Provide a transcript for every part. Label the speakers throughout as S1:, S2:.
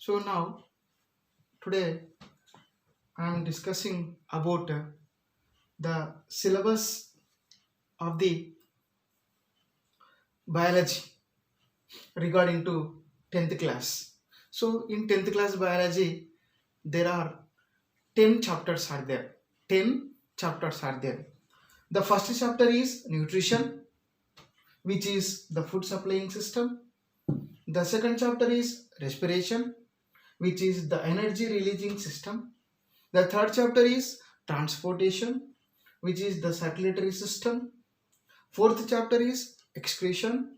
S1: So now today I am discussing about the syllabus of the biology regarding to 10th class. So in 10th class biology there are 10 chapters are there. 10 chapters are there. The first chapter is nutrition, which is the food supplying system. The second chapter is respiration, which is the energy releasing system. The third chapter is transportation, which is the circulatory system. Fourth chapter is excretion,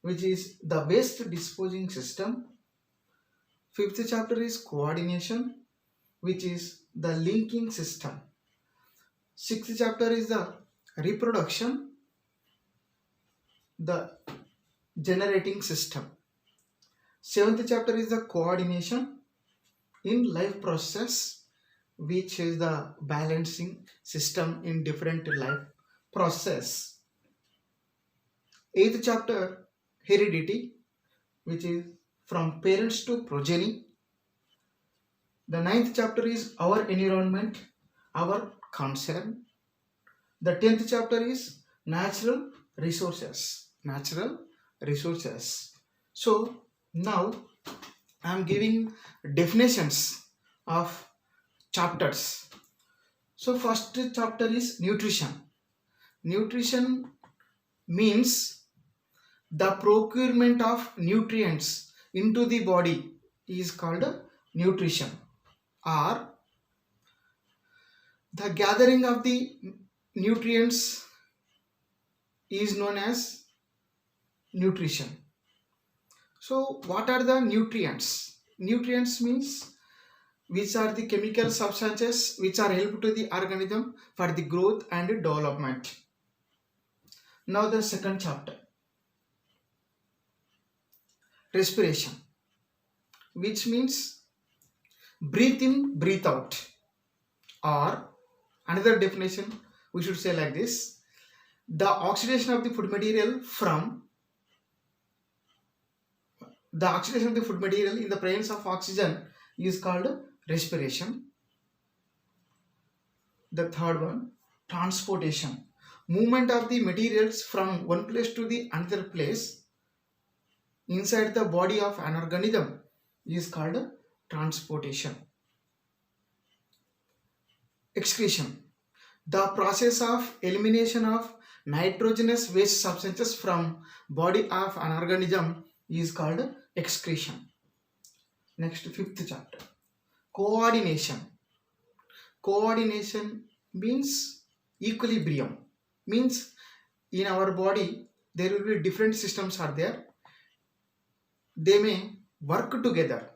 S1: which is the waste disposing system. Fifth chapter is coordination, which is the linking system. Sixth chapter is the reproduction, the generating system. Seventh chapter is the coordination in life process, which is the balancing system in different life process. Eighth chapter, heredity, which is from parents to progeny. The ninth chapter is our environment, our concern. The 10th chapter is natural resources. Natural resources. So now I am giving definitions of chapters. So first chapter is nutrition. Nutrition means the procurement of nutrients into the body is called nutrition, or the gathering of the nutrients is known as nutrition. So what are the nutrients? Nutrients means which are the chemical substances which are help to the organism for the growth and development. Now the second chapter, respiration, which means breathe in, breathe out, or another definition we should say like this: the oxidation of the food material in the presence of oxygen is called respiration. The third one, transportation, movement of the materials from one place to the another place inside the body of an organism is called transportation. Excretion, the process of elimination of nitrogenous waste substances from body of an organism is called excretion. Next, fifth chapter, coordination. Coordination means equilibrium, means in our body there will be different systems are there. They may work together.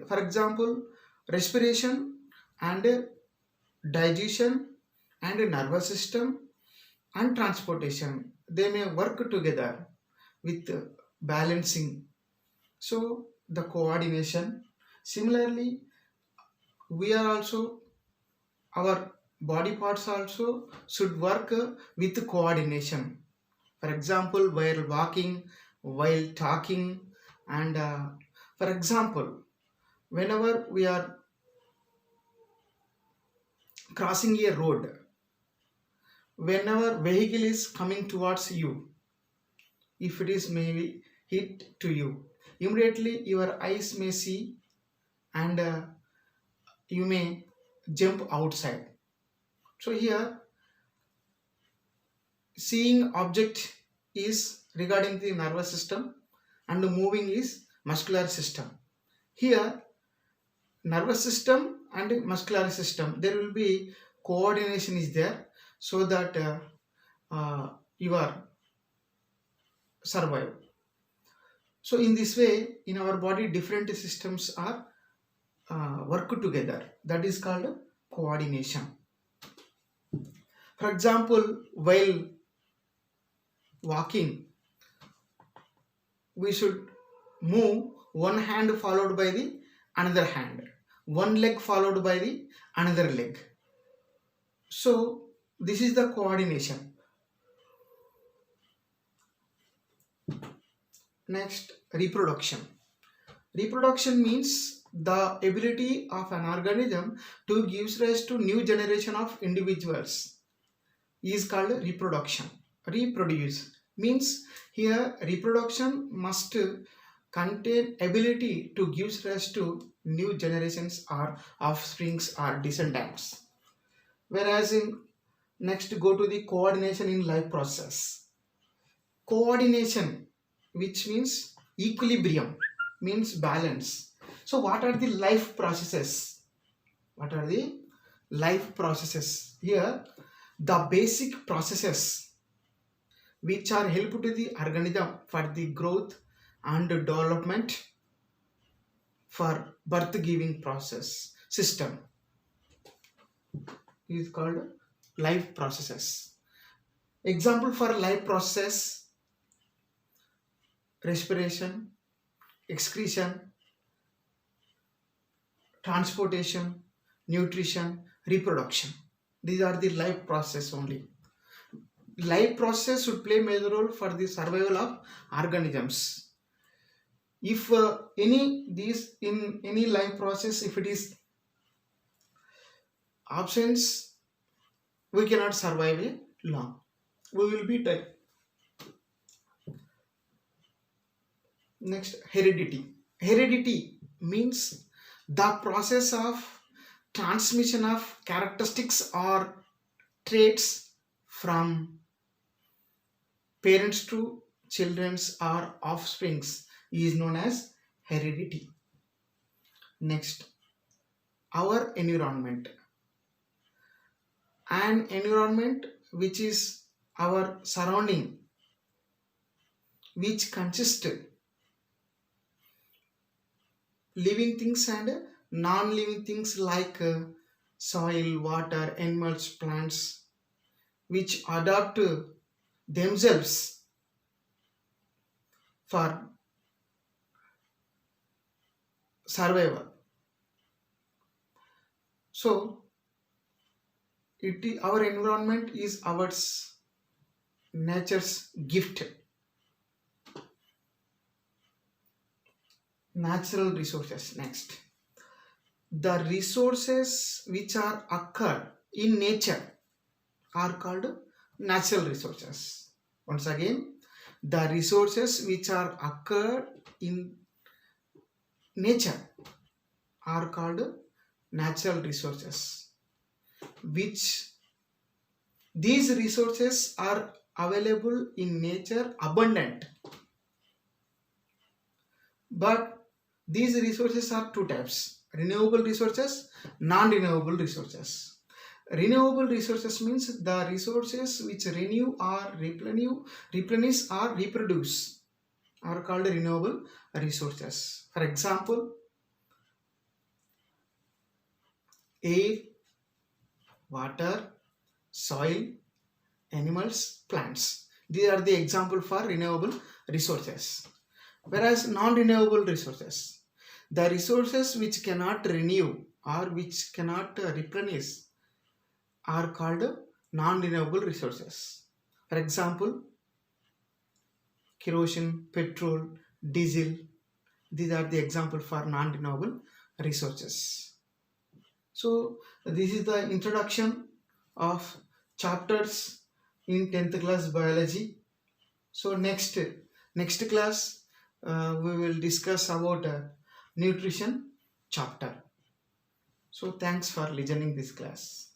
S1: For example, respiration and digestion and nervous system and transportation, they may work together with balancing. So the coordination. Similarly, we are also, our body parts also should work with coordination. For example, while walking, while talking, and for example, whenever we are crossing a road, whenever vehicle is coming towards you, if it is maybe hit to you, immediately your eyes may see, and you may jump outside. So here, seeing object is regarding the nervous system and moving is muscular system. Here, nervous system and muscular system, there will be coordination is there, so that you are survive. So in this way, in our body, different systems are work together. That is called coordination. For example, while walking, we should move one hand followed by the another hand, one leg followed by the another leg. So this is the coordination. Next, reproduction. Reproduction means the ability of an organism to give rise to new generation of individuals is called reproduction. Reproduce means here reproduction must contain ability to give rise to new generations or offsprings or descendants. Whereas in next go to the coordination in life process. Coordination, which means equilibrium, means balance. So what are the life processes? What are the life processes? Here the basic processes which are help to the organism for the growth and development for birth giving process system is called life processes. Example for life process: respiration, excretion, transportation, nutrition, reproduction. These are the life process only. Life process should play major role for the survival of organisms. If in any life process, if it is absence, we cannot survive a long. We will be dead. Next, heredity. Heredity means the process of transmission of characteristics or traits from parents to children's or offsprings is known as heredity. Next, our environment. An environment which is our surrounding, which consists living things and non-living things like soil, water, animals, plants, which adapt themselves for survival. So our environment is our nature's gift. Natural resources. Next, the resources which are occur in nature are called natural resources. Once again, the resources which are occurred in nature are called natural resources, which these resources are available in nature abundant, but these resources are two types: renewable resources, non-renewable resources. Renewable resources means the resources which renew or replenish or reproduce are called renewable resources. For example, air, water, soil, animals, plants. These are the example for renewable resources. Whereas non-renewable resources, the resources which cannot renew or which cannot replenish are called non-renewable resources. For example, kerosene, petrol, diesel. These are the example for non-renewable resources. So this is the introduction of chapters in 10th class biology. So next class we will discuss about nutrition chapter. So thanks for listening this class.